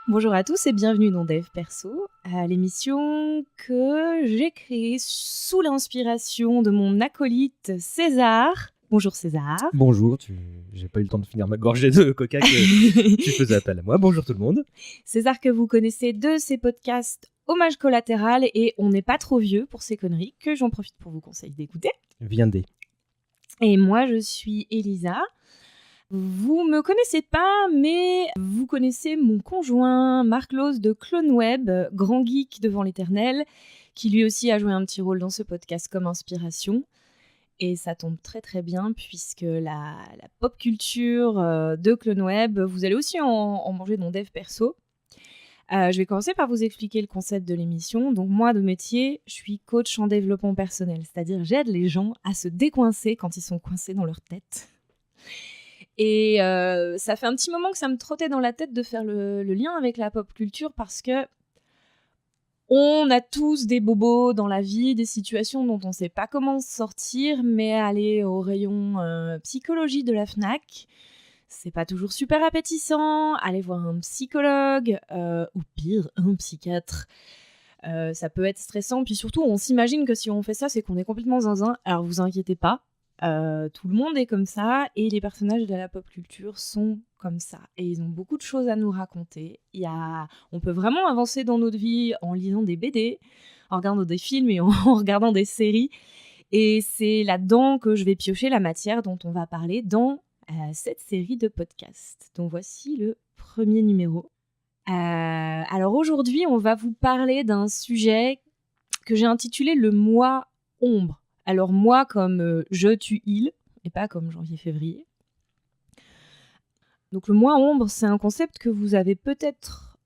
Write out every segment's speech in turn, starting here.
Bonjour à tous et bienvenue dans Dev Perso, à l'émission que j'ai créée sous l'inspiration de mon acolyte César. Bonjour César. Bonjour, j'ai pas eu le temps de finir ma gorgée de coca que tu faisais appel à moi. Bonjour tout le monde. César que vous connaissez de ses podcasts Hommage collatéral et On n'est pas trop vieux pour ces conneries que j'en profite pour vous conseiller d'écouter. Viendez. Et moi je suis Elisa. Vous me connaissez pas, mais vous connaissez mon conjoint Marc Lose de CloneWeb, grand geek devant l'éternel, qui lui aussi a joué un petit rôle dans ce podcast comme inspiration. Et ça tombe très très bien puisque la pop culture de CloneWeb, vous allez aussi en manger dans Dev Perso. Je vais commencer par vous expliquer le concept de l'émission. Donc moi, de métier, je suis coach en développement personnel, c'est-à-dire j'aide les gens à se décoincer quand ils sont coincés dans leur tête. Et ça fait un petit moment que ça me trottait dans la tête de faire le lien avec la pop culture parce que on a tous des bobos dans la vie, des situations dont on ne sait pas comment sortir, mais aller au rayon psychologie de la Fnac, c'est pas toujours super appétissant. Aller voir un psychologue ou pire, un psychiatre, ça peut être stressant. Puis surtout, on s'imagine que si on fait ça, c'est qu'on est complètement zinzin. Alors vous inquiétez pas. Tout le monde est comme ça et les personnages de la pop culture sont comme ça et ils ont beaucoup de choses à nous raconter. On peut vraiment avancer dans notre vie en lisant des BD, en regardant des films et en regardant des séries, et c'est là-dedans que je vais piocher la matière dont on va parler dans cette série de podcasts. Donc voici le premier numéro. Alors aujourd'hui on va vous parler d'un sujet que j'ai intitulé le mois ombre. Alors moi comme je tue il, et pas comme janvier-février. Donc le mois ombre, c'est un concept que vous avez peut-être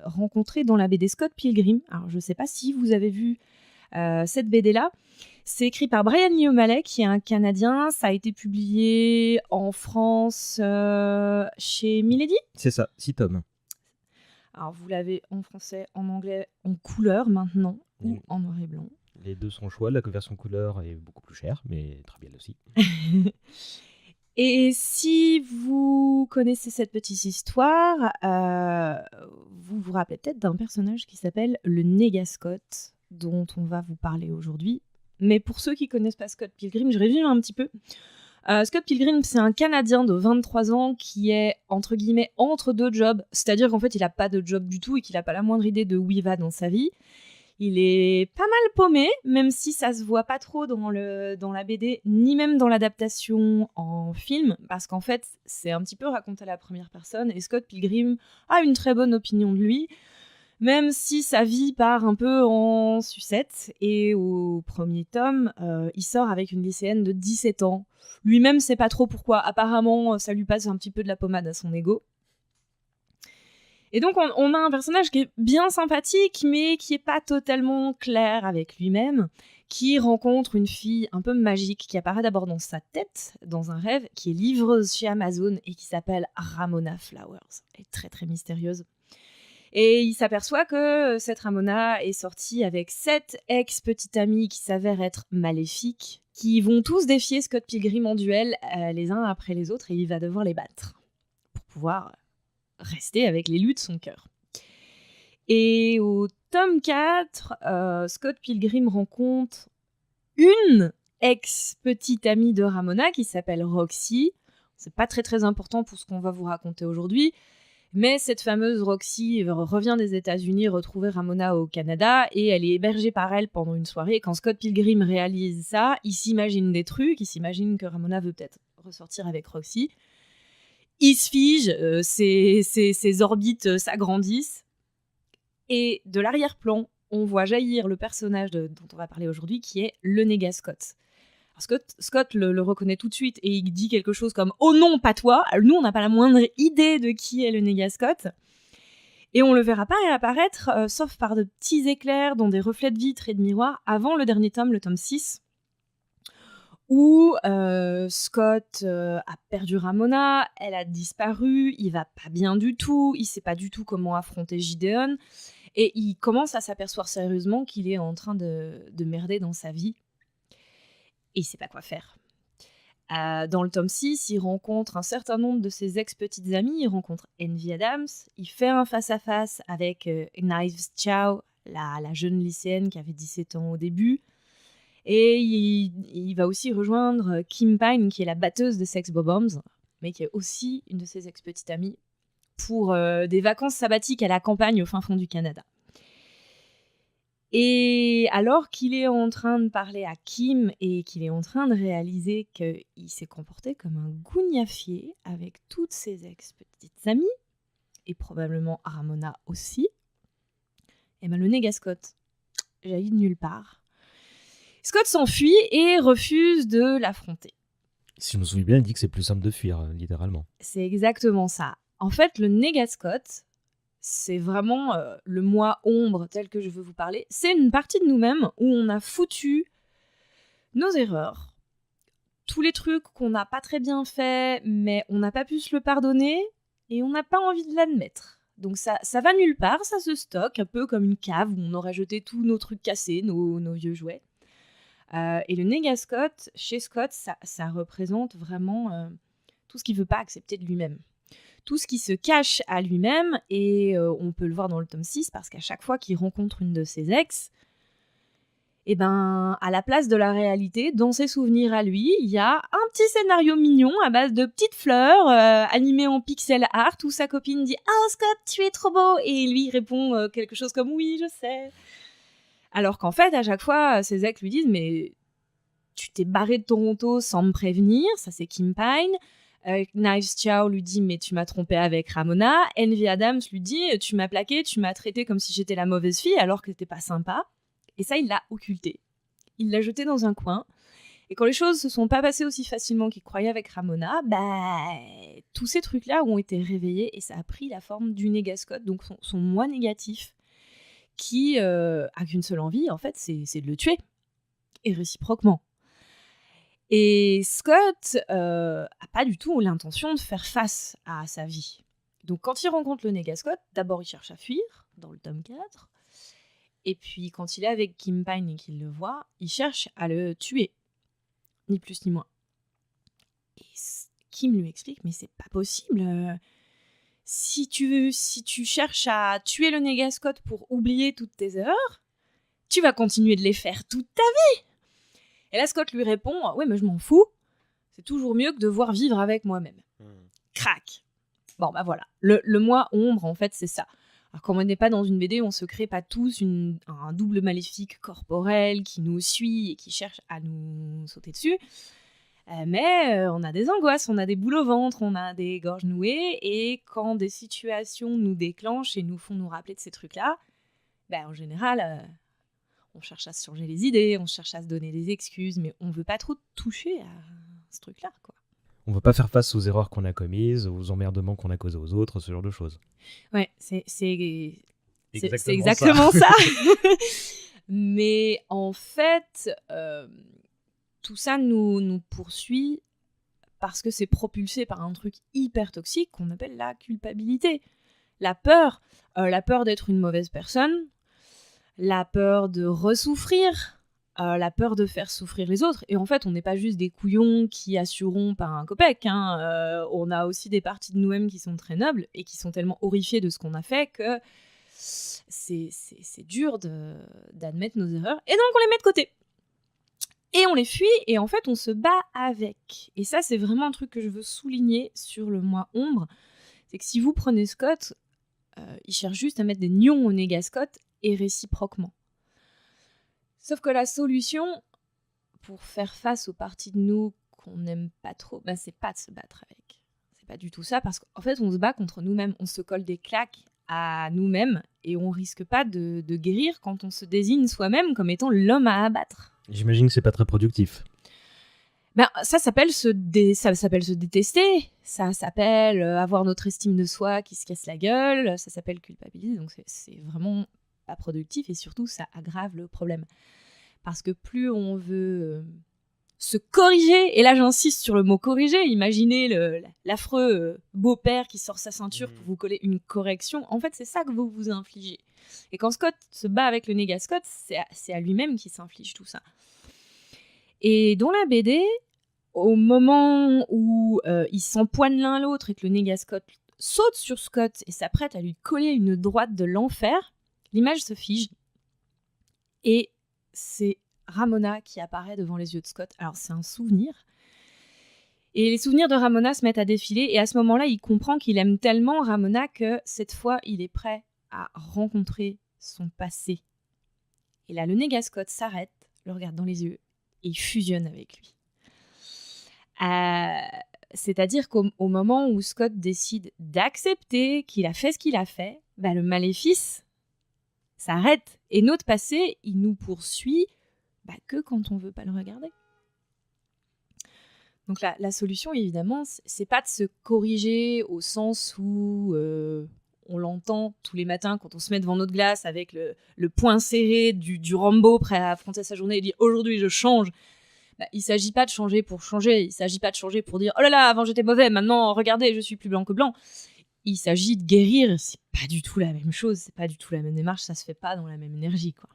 rencontré dans la BD Scott Pilgrim. Alors je ne sais pas si vous avez vu cette BD-là. C'est écrit par Brian Lee O'Malley, qui est un Canadien. Ça a été publié en France chez Milady. C'est ça, 6 tomes. Alors vous l'avez en français, en anglais, en couleur maintenant, ou en noir et blanc. Les deux sont choix, la version couleur est beaucoup plus chère, mais très bien aussi. Et si vous connaissez cette petite histoire, vous vous rappelez peut-être d'un personnage qui s'appelle le Négascott, dont on va vous parler aujourd'hui. Mais pour ceux qui connaissent pas Scott Pilgrim, je résume un petit peu. Scott Pilgrim, c'est un Canadien de 23 ans qui est, entre guillemets, entre deux jobs. C'est-à-dire qu'en fait, il n'a pas de job du tout et qu'il n'a pas la moindre idée de où il va dans sa vie. Il est pas mal paumé, même si ça se voit pas trop dans la BD, ni même dans l'adaptation en film, parce qu'en fait, c'est un petit peu raconté à la première personne, et Scott Pilgrim a une très bonne opinion de lui, même si sa vie part un peu en sucette, et au premier tome, il sort avec une lycéenne de 17 ans. Lui-même sait pas trop pourquoi, apparemment, ça lui passe un petit peu de la pommade à son ego. Et donc, on a un personnage qui est bien sympathique, mais qui est pas totalement clair avec lui-même, qui rencontre une fille un peu magique qui apparaît d'abord dans sa tête, dans un rêve, qui est livreuse chez Amazon et qui s'appelle Ramona Flowers. Elle est très très mystérieuse. Et il s'aperçoit que cette Ramona est sortie avec 7 ex-petites amies qui s'avèrent être maléfiques, qui vont tous défier Scott Pilgrim en duel, les uns après les autres, et il va devoir les battre pour pouvoir rester avec l'élu de son cœur. Et au tome 4, Scott Pilgrim rencontre une ex-petite amie de Ramona qui s'appelle Roxy. C'est pas très très important pour ce qu'on va vous raconter aujourd'hui, mais cette fameuse Roxy revient des États-Unis retrouver Ramona au Canada et elle est hébergée par elle pendant une soirée. Quand Scott Pilgrim réalise ça, il s'imagine des trucs, il s'imagine que Ramona veut peut-être ressortir avec Roxy. Il se fige, ses orbites s'agrandissent. Et de l'arrière-plan, on voit jaillir le personnage dont on va parler aujourd'hui, qui est le Négascott. Scott le reconnaît tout de suite et il dit quelque chose comme « Oh non, pas toi !» Nous, on n'a pas la moindre idée de qui est le Négascott. Et on le verra pas réapparaître, sauf par de petits éclairs dans des reflets de vitres et de miroirs, avant le dernier tome, le tome 6, où Scott a perdu Ramona, elle a disparu, il va pas bien du tout, il sait pas du tout comment affronter Gideon, et il commence à s'apercevoir sérieusement qu'il est en train de merder dans sa vie, et il sait pas quoi faire. Dans le tome 6, il rencontre un certain nombre de ses ex-petites amies. Il rencontre Envy Adams. Il fait un face-à-face avec Knives Chow, la jeune lycéenne qui avait 17 ans au début. Et il va aussi rejoindre Kim Pine, qui est la batteuse de Sex Bob-Ombs, mais qui est aussi une de ses ex-petites amies, pour des vacances sabbatiques à la campagne au fin fond du Canada. Et alors qu'il est en train de parler à Kim et qu'il est en train de réaliser qu'il s'est comporté comme un gougnafier avec toutes ses ex-petites amies, et probablement Ramona aussi, et ben le néga Scott jaillit de nulle part. Scott s'enfuit et refuse de l'affronter. Si je me souviens bien, il dit que c'est plus simple de fuir, littéralement. C'est exactement ça. En fait, le néga Scott, c'est vraiment le moi ombre tel que je veux vous parler. C'est une partie de nous-mêmes où on a foutu nos erreurs, tous les trucs qu'on n'a pas très bien fait, mais on n'a pas pu se le pardonner et on n'a pas envie de l'admettre. Donc ça va nulle part, ça se stocke, un peu comme une cave où on aurait jeté tous nos trucs cassés, nos vieux jouets. Et le néga Scott, chez Scott, ça représente vraiment tout ce qu'il ne veut pas accepter de lui-même. Tout ce qui se cache à lui-même, et on peut le voir dans le tome 6, parce qu'à chaque fois qu'il rencontre une de ses ex, et ben, à la place de la réalité, dans ses souvenirs à lui, il y a un petit scénario mignon à base de petites fleurs, animées en pixel art, où sa copine dit « Oh Scott, tu es trop beau !» et lui répond quelque chose comme « Oui, je sais !» Alors qu'en fait, à chaque fois, ses ex lui disent « Mais tu t'es barré de Toronto sans me prévenir », ça c'est Kim Pine. Knives Chow lui dit « Mais tu m'as trompé avec Ramona ». Envy Adams lui dit « Tu m'as plaqué, tu m'as traité comme si j'étais la mauvaise fille alors que t'étais pas sympa ». Et ça, il l'a occulté. Il l'a jeté dans un coin. Et quand les choses se sont pas passées aussi facilement qu'il croyait avec Ramona, tous ces trucs-là ont été réveillés et ça a pris la forme du néga Scott, donc son moi négatif, qui a qu'une seule envie, en fait, c'est de le tuer. Et réciproquement. Et Scott a pas du tout l'intention de faire face à sa vie. Donc quand il rencontre le néga Scott, d'abord il cherche à fuir, dans le tome 4, et puis quand il est avec Kim Pine et qu'il le voit, il cherche à le tuer. Ni plus ni moins. Et Kim lui explique, mais c'est pas possible. Si tu cherches à tuer le néga Scott pour oublier toutes tes erreurs, tu vas continuer de les faire toute ta vie. Et là, Scott lui répond « Ouais, mais je m'en fous. C'est toujours mieux que de devoir vivre avec moi-même. » Crac. Bon, bah voilà. Le moi ombre, en fait, c'est ça. Alors, comme on n'est pas dans une BD, on se crée pas tous un double maléfique corporel qui nous suit et qui cherche à nous sauter dessus. Mais on a des angoisses, on a des boules au ventre, on a des gorges nouées. Et quand des situations nous déclenchent et nous font nous rappeler de ces trucs-là, en général... on cherche à se changer les idées, on cherche à se donner des excuses, mais on veut pas trop toucher à ce truc-là, quoi. On veut pas faire face aux erreurs qu'on a commises, aux emmerdements qu'on a causés aux autres, ce genre de choses. Ouais, c'est exactement ça. Mais en fait, tout ça nous poursuit parce que c'est propulsé par un truc hyper toxique qu'on appelle la culpabilité. La peur d'être une mauvaise personne, la peur de ressouffrir, la peur de faire souffrir les autres. Et en fait, on n'est pas juste des couillons qui assureront par un copec. On a aussi des parties de nous-mêmes qui sont très nobles et qui sont tellement horrifiées de ce qu'on a fait que c'est dur d'admettre nos erreurs. Et donc, on les met de côté. Et on les fuit, et en fait, on se bat avec. Et ça, c'est vraiment un truc que je veux souligner sur le moi ombre. C'est que si vous prenez Scott, il cherche juste à mettre des nions au néga Scott, et réciproquement. Sauf que la solution pour faire face aux parties de nous qu'on n'aime pas trop, c'est pas de se battre avec. C'est pas du tout ça, parce qu'en fait, on se bat contre nous-mêmes. On se colle des claques à nous-mêmes et on risque pas de guérir quand on se désigne soi-même comme étant l'homme à abattre. J'imagine que c'est pas très productif. Ça s'appelle se détester, ça s'appelle avoir notre estime de soi qui se casse la gueule, ça s'appelle culpabiliser, donc c'est vraiment pas productif et surtout ça aggrave le problème. Parce que plus on veut se corriger, et là j'insiste sur le mot corriger, imaginez l'affreux beau-père qui sort sa ceinture pour vous coller une correction, en fait c'est ça que vous vous infligez. Et quand Scott se bat avec le néga Scott, c'est à lui-même qui s'inflige tout ça. Et dans la BD, au moment où ils s'empoignent l'un l'autre et que le néga Scott saute sur Scott et s'apprête à lui coller une droite de l'enfer, l'image se fige et c'est Ramona qui apparaît devant les yeux de Scott. Alors c'est un souvenir. Et les souvenirs de Ramona se mettent à défiler et à ce moment-là, il comprend qu'il aime tellement Ramona que cette fois, il est prêt à rencontrer son passé. Et là, le néga Scott s'arrête, le regarde dans les yeux et il fusionne avec lui. C'est-à-dire qu'au moment où Scott décide d'accepter qu'il a fait ce qu'il a fait, le maléfice s'arrête. Et notre passé, il nous poursuit que quand on veut pas le regarder. Donc la solution, évidemment, c'est pas de se corriger au sens où on l'entend tous les matins quand on se met devant notre glace avec le poing serré du Rambo prêt à affronter sa journée et dire « Aujourd'hui, je change ». Il s'agit pas de changer pour changer, il s'agit pas de changer pour dire « Oh là là, avant j'étais mauvais, maintenant, regardez, je suis plus blanc que blanc ». Il s'agit de guérir, c'est pas du tout la même chose, c'est pas du tout la même démarche, ça se fait pas dans la même énergie, quoi.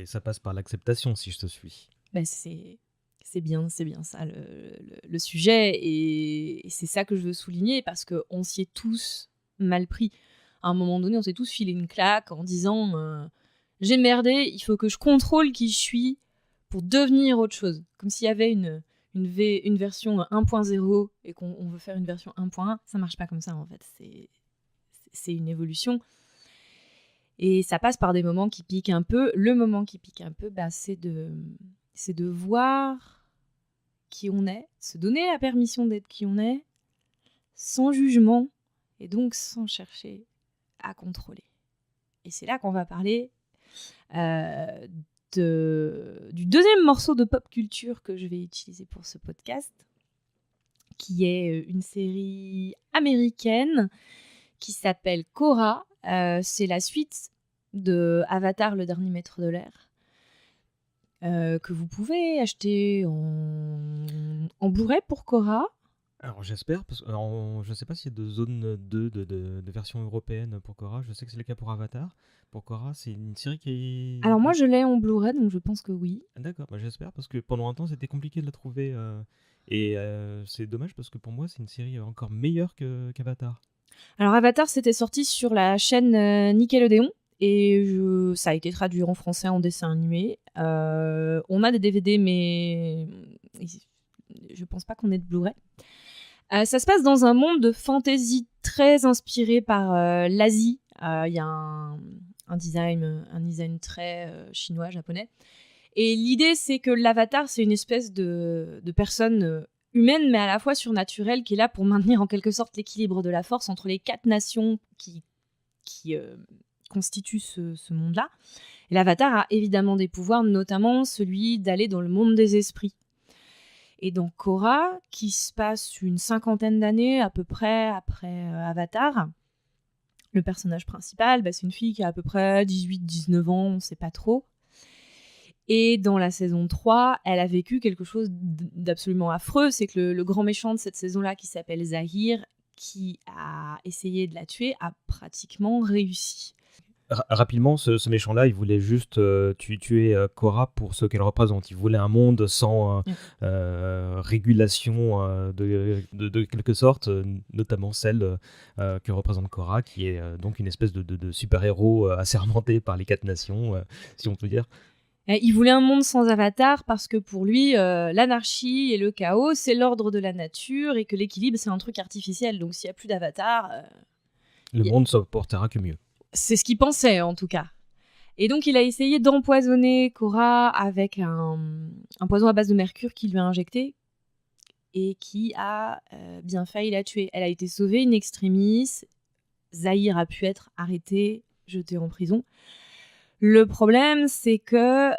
Ça passe par l'acceptation, si je te suis. C'est bien ça le sujet, et c'est ça que je veux souligner, parce qu'on s'y est tous mal pris. À un moment donné, on s'est tous filé une claque en disant j'ai merdé, il faut que je contrôle qui je suis pour devenir autre chose. Comme s'il y avait une version 1.0 et qu'on veut faire une version 1.1, ça marche pas comme ça en fait. C'est une évolution. Et ça passe par des moments qui piquent un peu. Le moment qui pique un peu, c'est de voir qui on est, se donner la permission d'être qui on est, sans jugement, et donc sans chercher à contrôler. Et c'est là qu'on va parler du deuxième morceau de pop culture que je vais utiliser pour ce podcast, qui est une série américaine qui s'appelle Korra. C'est la suite de Avatar, le dernier maître de l'air, que vous pouvez acheter en Blu-ray pour Korra. Alors j'espère, parce que je ne sais pas s'il y a de zone 2 de version européenne pour Korra. Je sais que c'est le cas pour Avatar. Pour Korra, c'est une série qui est... Alors moi je l'ai en Blu-ray, donc je pense que oui. D'accord, j'espère, parce que pendant un temps c'était compliqué de la trouver. Et c'est dommage, parce que pour moi c'est une série encore meilleure qu'Avatar. Alors Avatar, c'était sorti sur la chaîne Nickelodeon. Et ça a été traduit en français en dessin animé. On a des DVD, mais je pense pas qu'on ait de Blu-ray. Ça se passe dans un monde de fantasy très inspiré par l'Asie. Il y a un design très chinois, japonais. Et l'idée, c'est que l'avatar, c'est une espèce de personne humaine, mais à la fois surnaturelle, qui est là pour maintenir en quelque sorte l'équilibre de la force entre les 4 nations qui constituent ce monde-là. Et l'avatar a évidemment des pouvoirs, notamment celui d'aller dans le monde des esprits. Et donc Korra, qui se passe une 50aine d'années à peu près après Avatar, le personnage principal, c'est une fille qui a à peu près 18-19 ans, on ne sait pas trop. Et dans la saison 3, elle a vécu quelque chose d'absolument affreux, c'est que le grand méchant de cette saison-là, qui s'appelle Zahir, qui a essayé de la tuer, a pratiquement réussi. Rapidement, ce méchant-là, il voulait juste tuer Korra pour ce qu'elle représente. Il voulait un monde sans régulation de quelque sorte, notamment celle que représente Korra, qui est donc une espèce de super-héros assermenté par les 4 nations, si on peut dire. Il voulait un monde sans avatar parce que pour lui, l'anarchie et le chaos, c'est l'ordre de la nature, et que l'équilibre, c'est un truc artificiel. Donc s'il n'y a plus d'avatar... le monde ne se portera que mieux. C'est ce qu'il pensait, en tout cas. Et donc, il a essayé d'empoisonner Korra avec un poison à base de mercure qu'il lui a injecté et qui a bien failli la tuer. Elle a été sauvée in extremis. Zahir a pu être arrêté, jeté en prison. Le problème, c'est que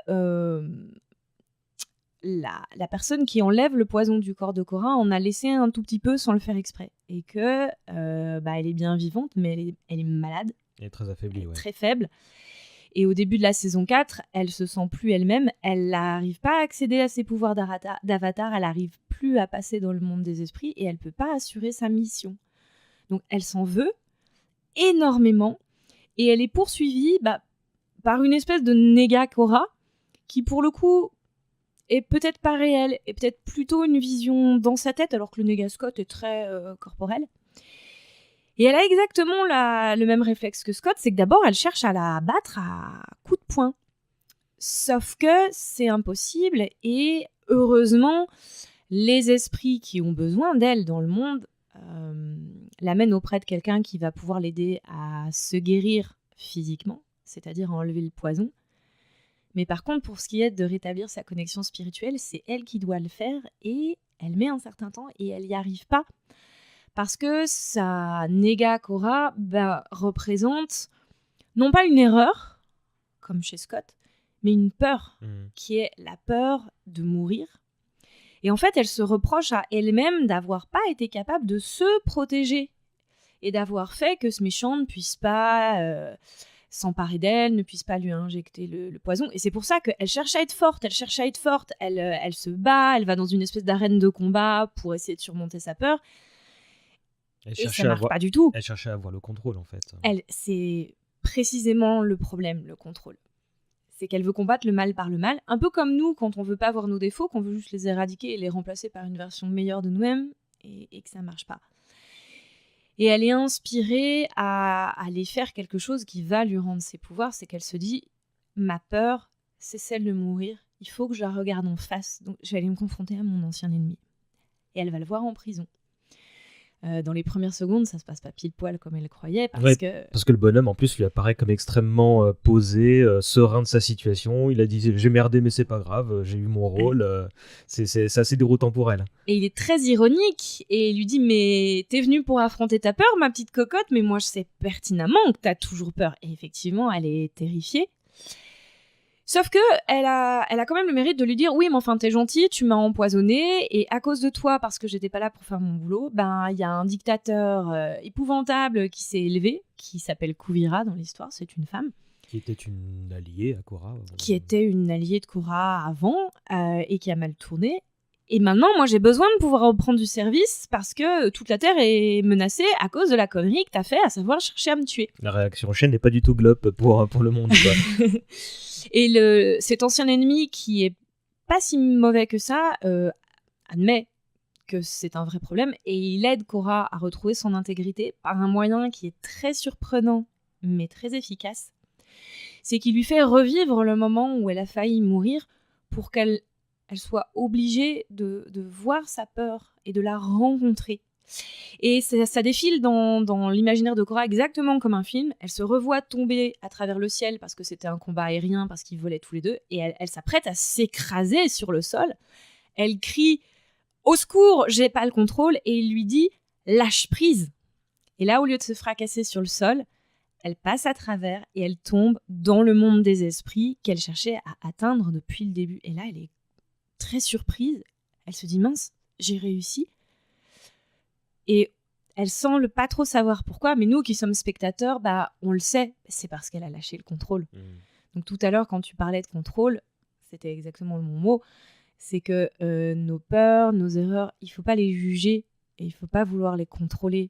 la personne qui enlève le poison du corps de Korra en a laissé un tout petit peu sans le faire exprès. Et que elle est bien vivante, mais elle est malade. Elle est très affaiblie, ouais. Très faible. Et au début de la saison 4, elle se sent plus elle-même. Elle n'arrive pas à accéder à ses pouvoirs d'avatar. Elle n'arrive plus à passer dans le monde des esprits et elle peut pas assurer sa mission. Donc elle s'en veut énormément et elle est poursuivie par une espèce de néga Korra qui, pour le coup, est peut-être pas réelle, est peut-être plutôt une vision dans sa tête, alors que le Négascotte est très corporel. Et elle a exactement le même réflexe que Scott, c'est que d'abord, elle cherche à la battre à coups de poing. Sauf que c'est impossible, et heureusement, les esprits qui ont besoin d'elle dans le monde l'amènent auprès de quelqu'un qui va pouvoir l'aider à se guérir physiquement, c'est-à-dire à enlever le poison. Mais par contre, pour ce qui est de rétablir sa connexion spirituelle, c'est elle qui doit le faire, et elle met un certain temps, et elle n'y arrive pas. Parce que sa néga Cora représente non pas une erreur, comme chez Scott, mais une peur, qui est la peur de mourir. Et en fait, elle se reproche à elle-même d'avoir pas été capable de se protéger et d'avoir fait que ce méchant ne puisse pas s'emparer d'elle, ne puisse pas lui injecter le poison. Et c'est pour ça qu'elle cherche à être forte, elle se bat, elle va dans une espèce d'arène de combat pour essayer de surmonter sa peur. Et ça marche pas du tout. Elle cherchait à avoir le contrôle, en fait. C'est précisément le problème, le contrôle. C'est qu'elle veut combattre le mal par le mal, un peu comme nous, quand on veut pas voir nos défauts, qu'on veut juste les éradiquer et les remplacer par une version meilleure de nous-mêmes, et que ça marche pas. Et elle est inspirée à aller faire quelque chose qui va lui rendre ses pouvoirs, c'est qu'elle se dit « Ma peur, c'est celle de mourir, il faut que je la regarde en face, donc je vais aller me confronter à mon ancien ennemi. » Et elle va le voir en prison. Dans les premières secondes, ça se passe pas pile poil comme elle croyait, parce que le bonhomme en plus lui apparaît comme extrêmement posé, serein de sa situation. Il a dit j'ai merdé mais c'est pas grave, j'ai eu mon rôle. C'est assez déroutant pour elle. Et il est très ironique et il lui dit mais t'es venue pour affronter ta peur, ma petite cocotte, mais moi je sais pertinemment que t'as toujours peur. Et effectivement, elle est terrifiée. Sauf que elle a quand même le mérite de lui dire oui, mais enfin t'es gentil, tu m'as empoisonné, et à cause de toi, parce que j'étais pas là pour faire mon boulot, il y a un dictateur épouvantable qui s'est élevé, qui s'appelle Kuvira dans l'histoire, c'est une femme. Qui était une alliée à Cora. Qui était une alliée de Cora avant, et qui a mal tourné. Et maintenant, moi, j'ai besoin de pouvoir reprendre du service parce que toute la Terre est menacée à cause de la connerie que t'as fait, à savoir chercher à me tuer. La réaction en chaîne n'est pas du tout glop pour le monde, quoi. Et cet ancien ennemi, qui est pas si mauvais que ça, admet que c'est un vrai problème, et il aide Cora à retrouver son intégrité par un moyen qui est très surprenant, mais très efficace. C'est qu'il lui fait revivre le moment où elle a failli mourir pour qu'elle soit obligée de voir sa peur et de la rencontrer. Et ça défile dans l'imaginaire de Cora exactement comme un film. Elle se revoit tomber à travers le ciel parce que c'était un combat aérien, parce qu'ils volaient tous les deux, et elle s'apprête à s'écraser sur le sol. Elle crie « Au secours, j'ai pas le contrôle !» et il lui dit « Lâche prise !» Et là, au lieu de se fracasser sur le sol, elle passe à travers et elle tombe dans le monde des esprits qu'elle cherchait à atteindre depuis le début. Et là, elle est très surprise. Elle se dit « Mince, j'ai réussi !» Et elle semble pas trop savoir pourquoi, mais nous qui sommes spectateurs, on le sait, c'est parce qu'elle a lâché le contrôle. Donc tout à l'heure, quand tu parlais de contrôle, c'était exactement mon mot, c'est que nos peurs, nos erreurs, il faut pas les juger et il faut pas vouloir les contrôler.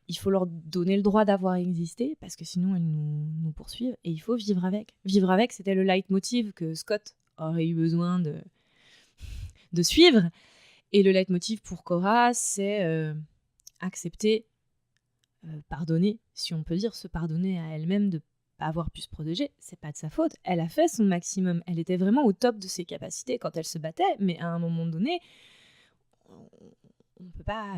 Il faut leur donner le droit d'avoir existé, parce que sinon elles nous poursuivent, et il faut vivre avec. Vivre avec, c'était le leitmotiv que Scott aurait eu besoin de suivre. Et le leitmotiv pour Cora, c'est accepter, pardonner, si on peut dire, se pardonner à elle-même de ne pas avoir pu se protéger. C'est pas de sa faute. Elle a fait son maximum. Elle était vraiment au top de ses capacités quand elle se battait, mais à un moment donné, on ne peut pas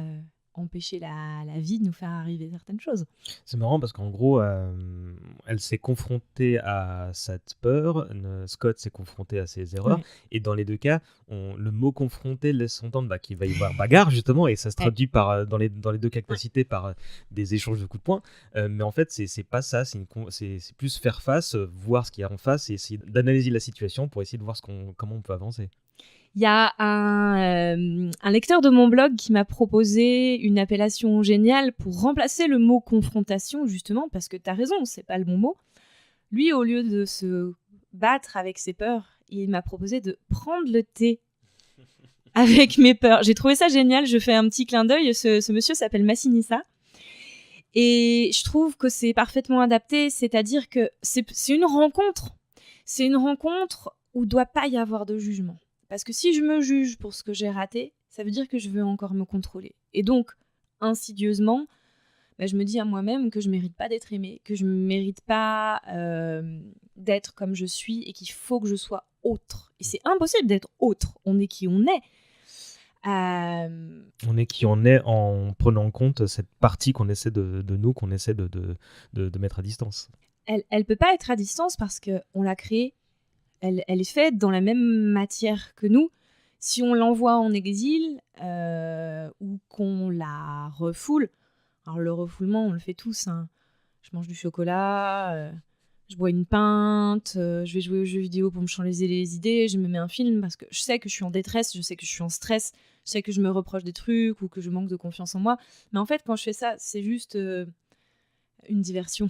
empêcher la vie de nous faire arriver certaines choses. C'est marrant parce qu'en gros, elle s'est confrontée à cette peur, Scott s'est confronté à ses erreurs, et dans les deux cas, le mot confronté laisse entendre qu'il va y avoir bagarre justement, et ça se traduit par, dans les deux capacités par des échanges de coups de poing, mais en fait c'est pas ça, c'est plus faire face, voir ce qu'il y a en face et essayer d'analyser la situation pour essayer de voir comment on peut avancer. Il y a un lecteur de mon blog qui m'a proposé une appellation géniale pour remplacer le mot confrontation, justement, parce que t'as raison, c'est pas le bon mot. Lui, au lieu de se battre avec ses peurs, il m'a proposé de prendre le thé avec mes peurs. J'ai trouvé ça génial, je fais un petit clin d'œil. Ce monsieur s'appelle Massinissa. Et je trouve que c'est parfaitement adapté, c'est-à-dire que c'est une rencontre. C'est une rencontre où doit pas y avoir de jugement. Parce que si je me juge pour ce que j'ai raté, ça veut dire que je veux encore me contrôler. Et donc, insidieusement, je me dis à moi-même que je mérite pas d'être aimée, que je mérite pas d'être comme je suis et qu'il faut que je sois autre. Et c'est impossible d'être autre. On est qui on est. On est qui on est en prenant en compte cette partie qu'on essaie de nous, qu'on essaie de mettre à distance. Elle peut pas être à distance parce qu'on l'a créée. Elle est faite dans la même matière que nous. Si on l'envoie en exil ou qu'on la refoule, alors le refoulement, on le fait tous. Hein. Je mange du chocolat, je bois une pinte, je vais jouer aux jeux vidéo pour me changer les idées, je me mets un film parce que je sais que je suis en détresse, je sais que je suis en stress, je sais que je me reproche des trucs ou que je manque de confiance en moi. Mais en fait, quand je fais ça, c'est juste une diversion.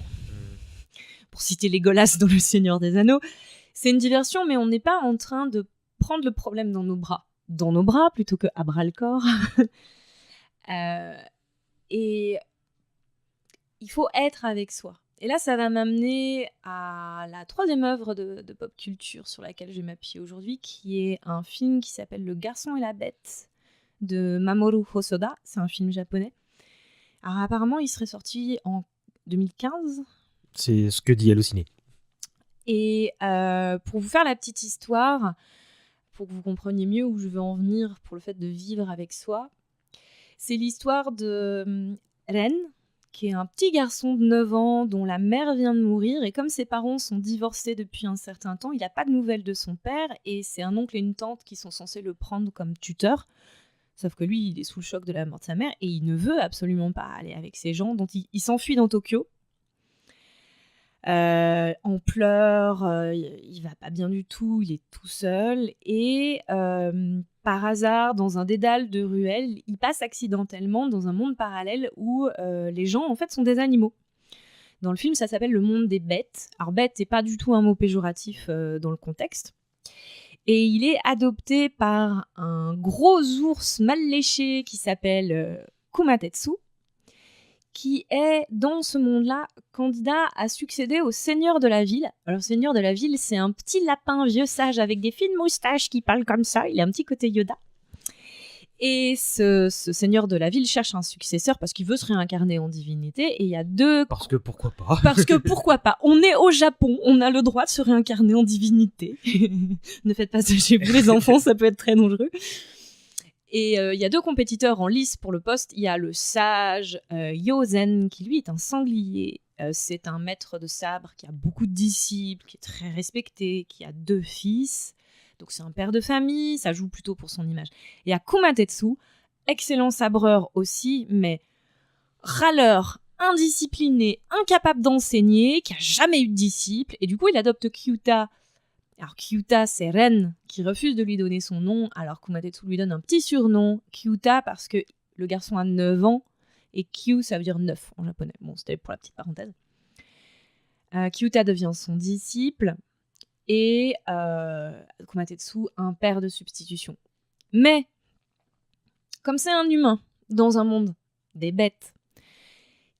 Pour citer Legolas dans Le Seigneur des Anneaux, c'est une diversion, mais on n'est pas en train de prendre le problème dans nos bras. Dans nos bras plutôt que à bras le corps. Et il faut être avec soi. Et là, ça va m'amener à la troisième œuvre de pop culture sur laquelle je vais m'appuyer aujourd'hui, qui est un film qui s'appelle Le Garçon et la Bête de Mamoru Hosoda. C'est un film japonais. Alors apparemment, il serait sorti en 2015. C'est ce que dit Allociné. Et pour vous faire la petite histoire, pour que vous compreniez mieux où je veux en venir pour le fait de vivre avec soi, c'est l'histoire de Ren, qui est un petit garçon de 9 ans dont la mère vient de mourir. Et comme ses parents sont divorcés depuis un certain temps, il n'a pas de nouvelles de son père. Et c'est un oncle et une tante qui sont censés le prendre comme tuteur. Sauf que lui, il est sous le choc de la mort de sa mère et il ne veut absolument pas aller avec ces gens. Donc il s'enfuit dans Tokyo. En pleurs, il va pas bien du tout, il est tout seul et par hasard, dans un dédale de ruelles, il passe accidentellement dans un monde parallèle où les gens en fait sont des animaux. Dans le film, ça s'appelle le monde des bêtes. Alors bête n'est pas du tout un mot péjoratif dans le contexte. Et il est adopté par un gros ours mal léché qui s'appelle Kumatetsu, qui est, dans ce monde-là, candidat à succéder au seigneur de la ville. Alors, seigneur de la ville, c'est un petit lapin vieux sage avec des fines moustaches qui parle comme ça. Il a un petit côté Yoda. Et ce seigneur de la ville cherche un successeur parce qu'il veut se réincarner en divinité. Et il y a deux... Parce que pourquoi pas. Parce que pourquoi pas. On est au Japon, on a le droit de se réincarner en divinité. Ne faites pas ça chez vous, les enfants, ça peut être très dangereux. Et il y a deux compétiteurs en lice pour le poste. Il y a le sage Yozen, qui lui est un sanglier. C'est un maître de sabre qui a beaucoup de disciples, qui est très respecté, qui a 2 fils. Donc c'est un père de famille, ça joue plutôt pour son image. Et il y a Kumatetsu, excellent sabreur aussi, mais râleur, indiscipliné, incapable d'enseigner, qui a jamais eu de disciples. Et du coup, il adopte Kyuta. Alors Kyuta, c'est Ren qui refuse de lui donner son nom, alors Kumatetsu lui donne un petit surnom, Kyuta, parce que le garçon a 9 ans, et Kyu, ça veut dire 9 en japonais. Bon, c'était pour la petite parenthèse. Kyuta devient son disciple, et Kumatetsu, un père de substitution. Mais, comme c'est un humain, dans un monde des bêtes,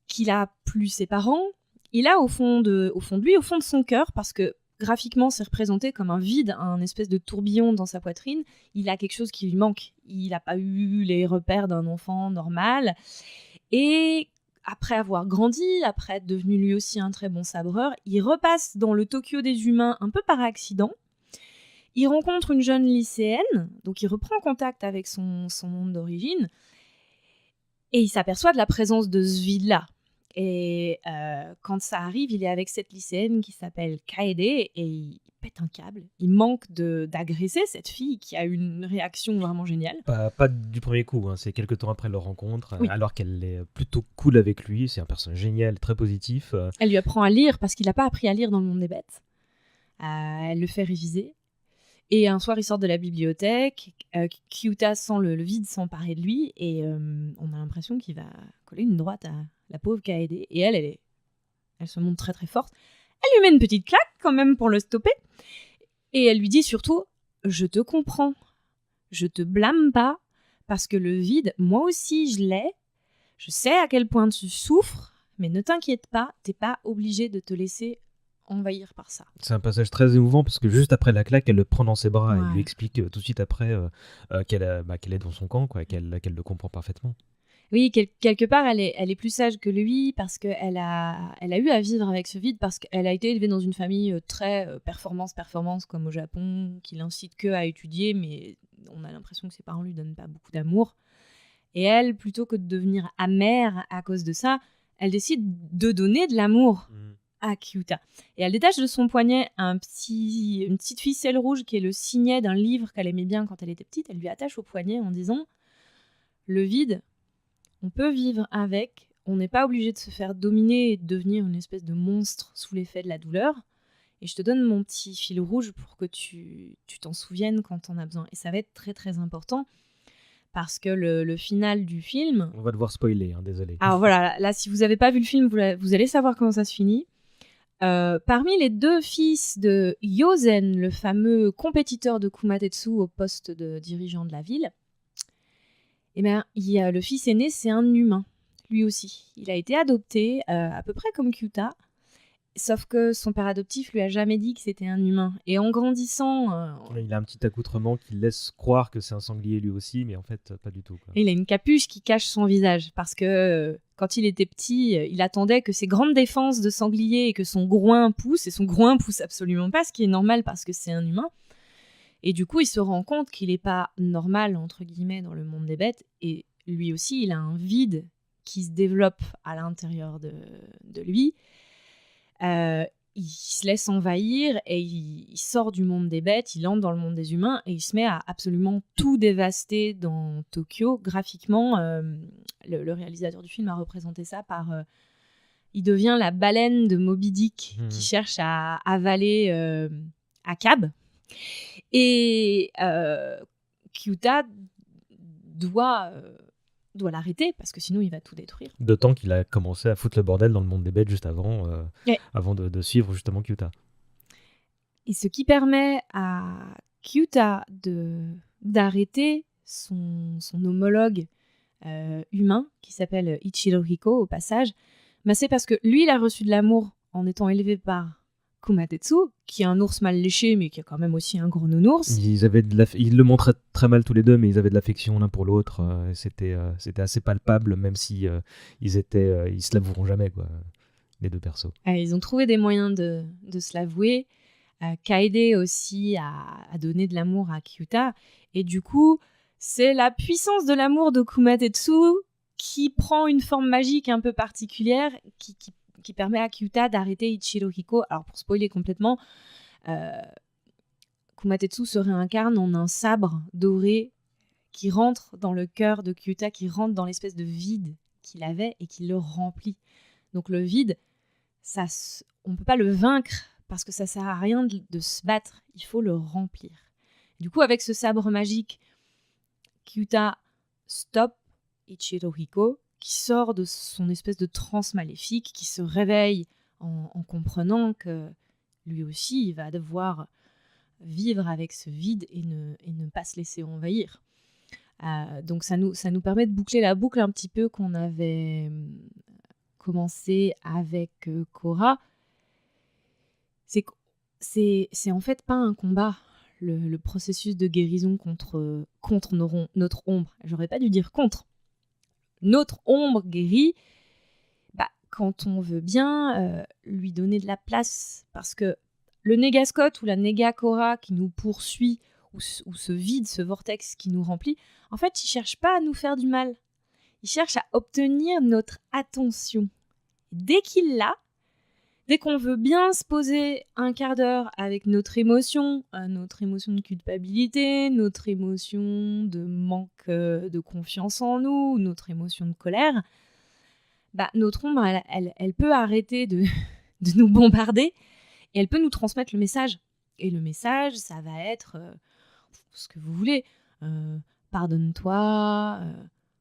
qu'il a plus ses parents, il a au fond de lui, au fond de son cœur, parce que graphiquement, c'est représenté comme un vide, un espèce de tourbillon dans sa poitrine. Il a quelque chose qui lui manque. Il n'a pas eu les repères d'un enfant normal. Et après avoir grandi, après être devenu lui aussi un très bon sabreur, il repasse dans le Tokyo des humains un peu par accident. Il rencontre une jeune lycéenne, donc il reprend contact avec son monde d'origine. Et il s'aperçoit de la présence de ce vide-là. Et quand ça arrive, il est avec cette lycéenne qui s'appelle Kaede et il pète un câble. Il manque d'agresser cette fille qui a une réaction vraiment géniale. Pas du premier coup, hein. C'est quelques temps après leur rencontre, oui. Alors qu'elle est plutôt cool avec lui. C'est un personnage génial, très positif. Elle lui apprend à lire parce qu'il n'a pas appris à lire dans le monde des bêtes. Elle le fait réviser. Et un soir, il sort de la bibliothèque. Kyuta sent le vide s'emparer de lui et on a l'impression qu'il va coller une droite à la pauvre Kaede. Et elle se montre très très forte. Elle lui met une petite claque quand même pour le stopper. Et elle lui dit surtout « Je te comprends. Je te blâme pas parce que le vide, moi aussi je l'ai. Je sais à quel point tu souffres, mais ne t'inquiète pas, t'es pas obligé de te laisser envahir par ça. C'est un passage très émouvant parce que juste après la claque, elle le prend dans ses bras et Ouais. lui explique tout de suite après qu'elle est dans son camp, quoi, qu'elle le comprend parfaitement. Oui, quelque part, elle est plus sage que lui parce qu'elle elle a eu à vivre avec ce vide parce qu'elle a été élevée dans une famille très performance, comme au Japon, qui l'incite que à étudier, mais on a l'impression que ses parents lui donnent pas beaucoup d'amour. Et elle, plutôt que de devenir amère à cause de ça, elle décide de donner de l'amour à Kyuta. Et elle détache de son poignet une petite ficelle rouge qui est le signet d'un livre qu'elle aimait bien quand elle était petite. Elle lui attache au poignet en disant « Le vide, on peut vivre avec, on n'est pas obligé de se faire dominer et de devenir une espèce de monstre sous l'effet de la douleur. Et je te donne mon petit fil rouge pour que tu t'en souviennes quand t'en as besoin. » Et ça va être très très important parce que le final du film... On va devoir spoiler, désolé. Alors voilà, là si vous n'avez pas vu le film, vous allez savoir comment ça se finit. Parmi les 2 fils de Yozen, le fameux compétiteur de Kumatetsu au poste de dirigeant de la ville, eh ben, le fils aîné, c'est un humain, lui aussi. Il a été adopté, à peu près comme Kyuta, sauf que son père adoptif lui a jamais dit que c'était un humain. Et en grandissant... Il a un petit accoutrement qui laisse croire que c'est un sanglier lui aussi, mais en fait, pas du tout, quoi. Il a une capuche qui cache son visage, parce que quand il était petit, il attendait que ses grandes défenses de sanglier et que son groin pousse, et son groin pousse absolument pas, ce qui est normal parce que c'est un humain. Et du coup, il se rend compte qu'il n'est pas normal, entre guillemets, dans le monde des bêtes. Et lui aussi, il a un vide qui se développe à l'intérieur de lui. Il se laisse envahir et il sort du monde des bêtes, il entre dans le monde des humains et il se met à absolument tout dévaster dans Tokyo. Graphiquement, le réalisateur du film a représenté ça par... il devient la baleine de Moby Dick qui cherche à avaler Akabe. Et Kyuta doit l'arrêter parce que sinon il va tout détruire. D'autant qu'il a commencé à foutre le bordel dans le monde des bêtes juste avant, avant de suivre justement Kyuta. Et ce qui permet à Kyuta d'arrêter son homologue humain qui s'appelle Ichirohiko au passage, bah c'est parce que lui il a reçu de l'amour en étant élevé par Kumatetsu, qui est un ours mal léché, mais qui a quand même aussi un gros nounours. Ils le montraient très mal tous les deux, mais ils avaient de l'affection l'un pour l'autre. C'était assez palpable, même si ils se l'avoueront jamais, quoi, les 2 persos. Ils ont trouvé des moyens de se l'avouer. Kaede aussi a donné de l'amour à Kyuta. Et du coup, c'est la puissance de l'amour de Kumatetsu qui prend une forme magique un peu particulière, qui permet à Kyuta d'arrêter Ichirohiko. Alors pour spoiler complètement, Kumatetsu se réincarne en un sabre doré qui rentre dans le cœur de Kyuta, qui rentre dans l'espèce de vide qu'il avait et qui le remplit. Donc le vide, on ne peut pas le vaincre parce que ça sert à rien de se battre, il faut le remplir. Du coup, avec ce sabre magique, Kyuta stoppe Ichirohiko, qui sort de son espèce de transe maléfique, qui se réveille en comprenant que lui aussi, il va devoir vivre avec ce vide et ne pas se laisser envahir. Donc ça nous permet de boucler la boucle un petit peu qu'on avait commencé avec Korra. C'est en fait pas un combat, le processus de guérison contre notre ombre. J'aurais pas dû dire contre. Notre ombre guérit, quand on veut bien lui donner de la place. Parce que le Négascotte ou la Négakora qui nous poursuit, ou ce vide, ce vortex qui nous remplit, en fait, il cherche pas à nous faire du mal. Il cherche à obtenir notre attention. Dès qu'il l'a, dès qu'on veut bien se poser un quart d'heure avec notre émotion de culpabilité, notre émotion de manque de confiance en nous, notre émotion de colère, notre ombre, elle peut arrêter de nous bombarder et elle peut nous transmettre le message. Et le message, ça va être ce que vous voulez. Pardonne-toi,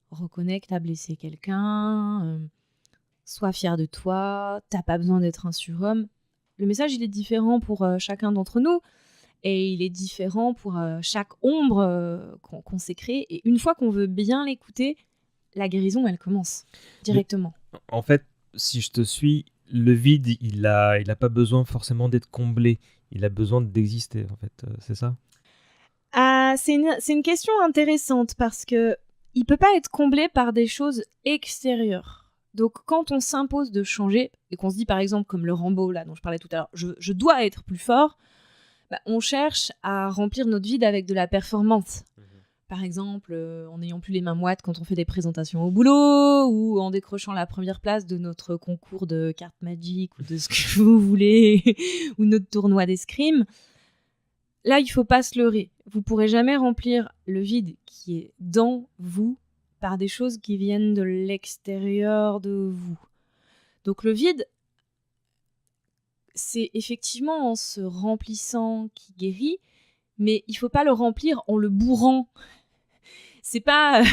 reconnais que t'as blessé quelqu'un, sois fier de toi, t'as pas besoin d'être un surhomme. Le message, il est différent pour chacun d'entre nous et il est différent pour chaque ombre qu'on s'est créée. Et une fois qu'on veut bien l'écouter, la guérison, elle commence directement. En fait, si je te suis, le vide, il a pas besoin forcément d'être comblé. Il a besoin d'exister, en fait. C'est ça? C'est une question intéressante parce que il peut pas être comblé par des choses extérieures. Donc quand on s'impose de changer et qu'on se dit par exemple comme le Rambo là dont je parlais tout à l'heure, je dois être plus fort, on cherche à remplir notre vide avec de la performance. Par exemple, en n'ayant plus les mains moites quand on fait des présentations au boulot, ou en décrochant la première place de notre concours de cartes Magic, ou de ce que vous voulez, ou notre tournoi d'escrime. Là, il faut pas se leurrer. Vous pourrez jamais remplir le vide qui est dans vous par des choses qui viennent de l'extérieur de vous. Donc le vide, c'est effectivement en se remplissant qui guérit, mais il faut pas le remplir en le bourrant. C'est pas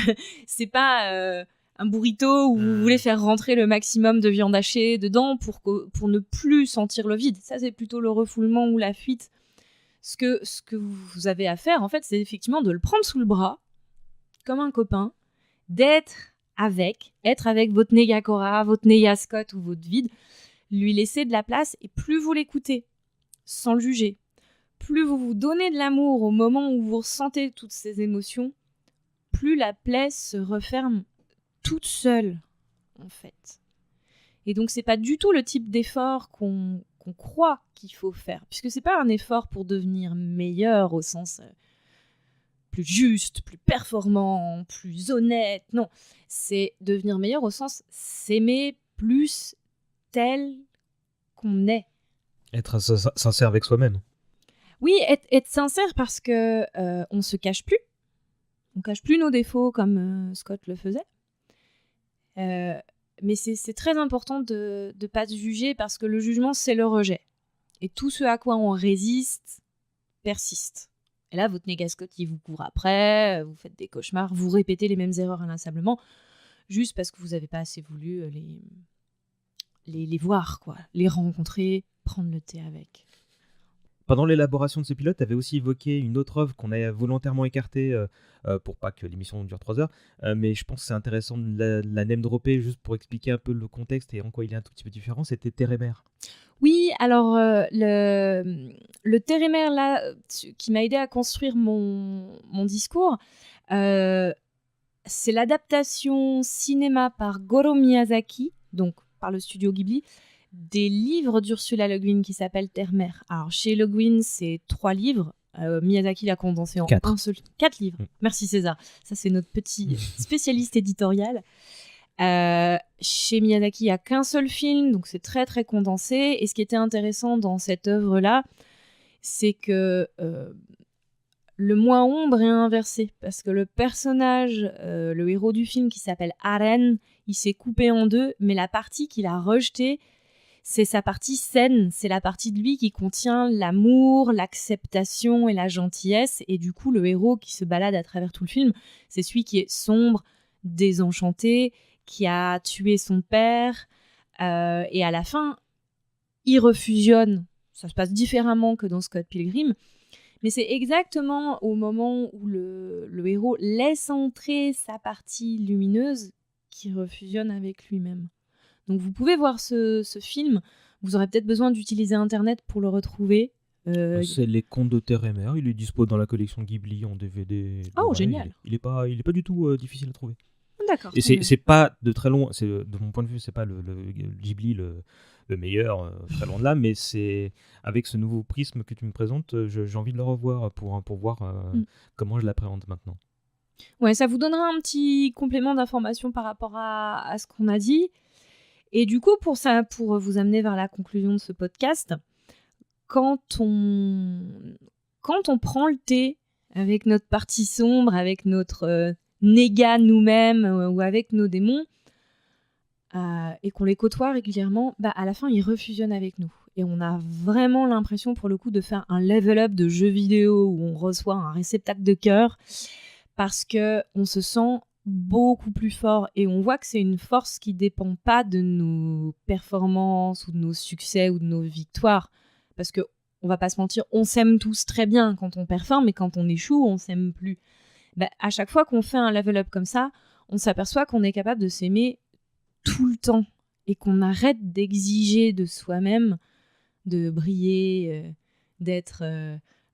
un burrito où vous voulez faire rentrer le maximum de viande hachée dedans pour ne plus sentir le vide. Ça, c'est plutôt le refoulement ou la fuite. Ce que vous avez à faire, en fait, c'est effectivement de le prendre sous le bras, comme un copain, être avec votre Negakora, votre Negascot ou votre vide, lui laisser de la place, et plus vous l'écoutez, sans le juger, plus vous vous donnez de l'amour au moment où vous ressentez toutes ces émotions, plus la plaie se referme toute seule, en fait. Et donc, c'est pas du tout le type d'effort qu'on croit qu'il faut faire, puisque c'est pas un effort pour devenir meilleur au sens plus juste, plus performant, plus honnête, non. C'est devenir meilleur au sens s'aimer plus tel qu'on est. Être sincère avec soi-même. Oui, être sincère parce que on se cache plus. On cache plus nos défauts comme Scott le faisait. Mais c'est très important de ne pas se juger parce que le jugement, c'est le rejet. Et tout ce à quoi on résiste persiste. Et là, votre Negascot, il vous court après, vous faites des cauchemars, vous répétez les mêmes erreurs inlassablement, juste parce que vous n'avez pas assez voulu les voir, quoi, les rencontrer, prendre le thé avec. Pendant l'élaboration de ce pilote, tu avais aussi évoqué une autre œuvre qu'on a volontairement écartée pour pas que l'émission dure 3 heures. Mais je pense que c'est intéressant de la name dropper juste pour expliquer un peu le contexte et en quoi il est un tout petit peu différent. C'était Terre et Mer. Oui, alors le Terre et Mer là, qui m'a aidé à construire mon discours, c'est l'adaptation cinéma par Goro Miyazaki, donc par le studio Ghibli, des livres d'Ursula Le Guin qui s'appellent Terre-Mer. Alors, chez Le Guin, c'est 3 livres. Miyazaki l'a condensé en 4. un seul... 4 livres. Merci César. Ça, c'est notre petit spécialiste éditorial. Chez Miyazaki, il n'y a qu'un seul film, donc c'est très, très condensé. Et ce qui était intéressant dans cette œuvre-là, c'est que le moi ombre est inversé. Parce que le personnage, le héros du film qui s'appelle Aren, il s'est coupé en deux, mais la partie qu'il a rejetée, c'est sa partie saine, c'est la partie de lui qui contient l'amour, l'acceptation et la gentillesse. Et du coup, le héros qui se balade à travers tout le film, c'est celui qui est sombre, désenchanté, qui a tué son père. Et à la fin, il refusionne. Ça se passe différemment que dans Scott Pilgrim. Mais c'est exactement au moment où le héros laisse entrer sa partie lumineuse qu'il refusionne avec lui-même. Donc vous pouvez voir ce film, vous aurez peut-être besoin d'utiliser Internet pour le retrouver. C'est Les Contes de Terre et Mer, il est dispo dans la collection Ghibli en DVD. Oh, génial. Il est pas du tout difficile à trouver. D'accord. Et c'est pas de très long, de mon point de vue, c'est pas le Ghibli le meilleur, très loin de là, mais c'est avec ce nouveau prisme que tu me présentes, j'ai envie de le revoir pour voir comment je l'appréhende maintenant. Ouais, ça vous donnera un petit complément d'information par rapport à ce qu'on a dit. Et du coup, pour vous amener vers la conclusion de ce podcast, quand on prend le thé avec notre partie sombre, avec notre néga nous-mêmes ou avec nos démons, et qu'on les côtoie régulièrement, à la fin, ils refusionnent avec nous. Et on a vraiment l'impression, pour le coup, de faire un level up de jeu vidéo où on reçoit un réceptacle de cœur parce qu'on se sent beaucoup plus fort et on voit que c'est une force qui dépend pas de nos performances ou de nos succès ou de nos victoires, parce que on va pas se mentir, on s'aime tous très bien quand on performe, mais quand on échoue, on s'aime plus. À chaque fois qu'on fait un level up comme ça, on s'aperçoit qu'on est capable de s'aimer tout le temps et qu'on arrête d'exiger de soi-même de briller, d'être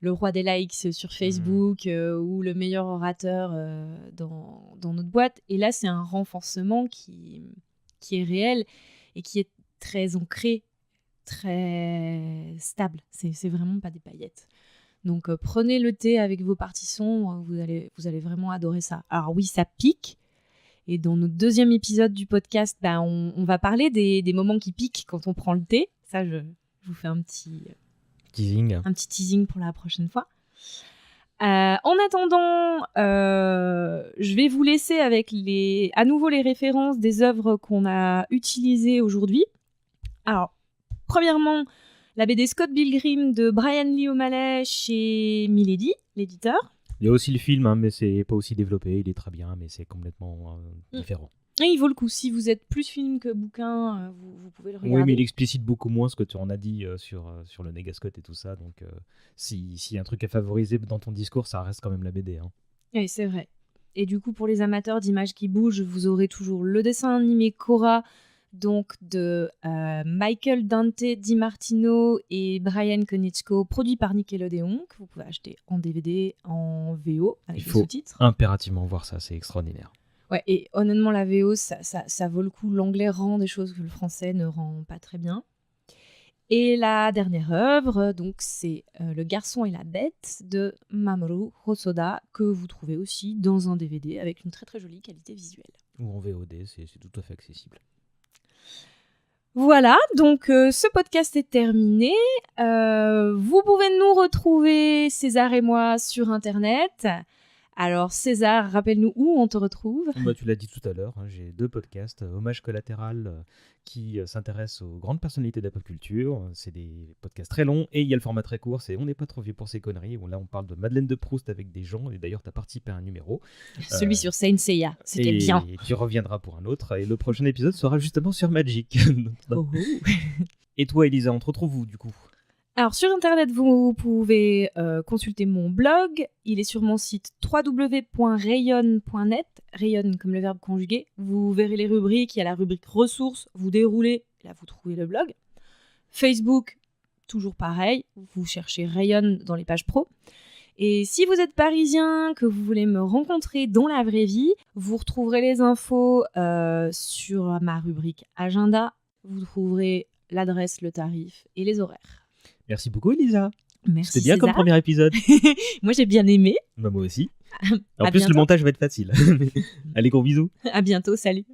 le roi des likes sur Facebook ou le meilleur orateur dans notre boîte. Et là, c'est un renforcement qui est réel et qui est très ancré, très stable. C'est vraiment pas des paillettes. Donc prenez le thé avec vos partissons, vous allez vraiment adorer ça. Alors oui, ça pique. Et dans notre deuxième épisode du podcast, on va parler des moments qui piquent quand on prend le thé. Ça, je vous fais un petit teasing pour la prochaine fois. En attendant, je vais vous laisser avec à nouveau les références des œuvres qu'on a utilisées aujourd'hui. Alors, premièrement, la BD Scott Pilgrim de Brian Lee O'Malley chez Milady, l'éditeur. Il y a aussi le film, mais c'est pas aussi développé, il est très bien, mais c'est complètement différent. Et il vaut le coup, si vous êtes plus film que bouquin, vous pouvez le regarder. Oui, mais il explicite beaucoup moins ce que tu en as dit sur le Negascott et tout ça, donc s'il y a un truc à favoriser dans ton discours, ça reste quand même la BD. Oui, c'est vrai. Et du coup, pour les amateurs d'images qui bougent, vous aurez toujours le dessin animé Korra, donc de Michael Dante DiMartino et Brian Konietzko, produit par Nickelodeon, que vous pouvez acheter en DVD, en VO, avec les sous-titres. Il faut impérativement voir ça, c'est extraordinaire. Ouais, et honnêtement, la VO, ça vaut le coup. L'anglais rend des choses que le français ne rend pas très bien. Et la dernière œuvre, donc, c'est Le Garçon et la Bête de Mamoru Hosoda, que vous trouvez aussi dans un DVD avec une très très jolie qualité visuelle. Ou en VOD, c'est tout à fait accessible. Voilà, donc ce podcast est terminé. Vous pouvez nous retrouver, César et moi, sur Internet. Alors César, rappelle-nous où on te retrouve. Tu l'as dit tout à l'heure, j'ai 2 podcasts, Hommage collatéral qui s'intéressent aux grandes personnalités de la pop culture. C'est des podcasts très longs et il y a le format très court, c'est On n'est pas trop vieux pour ces conneries, où là on parle de Madeleine de Proust avec des gens, et d'ailleurs tu as participé à un numéro. Celui sur Saint Seiya, c'était bien. Et tu reviendras pour un autre, et le prochain épisode sera justement sur Magic. Et toi Elisa, on te retrouve où du coup ? Alors sur internet, vous pouvez consulter mon blog. Il est sur mon site www.rayonne.net. Rayonne comme le verbe conjugué. Vous verrez les rubriques. Il y a la rubrique ressources. Vous déroulez. Là, vous trouvez le blog. Facebook, toujours pareil. Vous cherchez Rayonne dans les pages pro. Et si vous êtes parisien, que vous voulez me rencontrer dans la vraie vie, vous retrouverez les infos sur ma rubrique agenda. Vous trouverez l'adresse, le tarif et les horaires. Merci beaucoup Elisa. Merci. C'était bien César. comme premier épisode. Moi j'ai bien aimé. Moi aussi. En plus le montage va être facile. Allez, gros bisous. À bientôt, salut.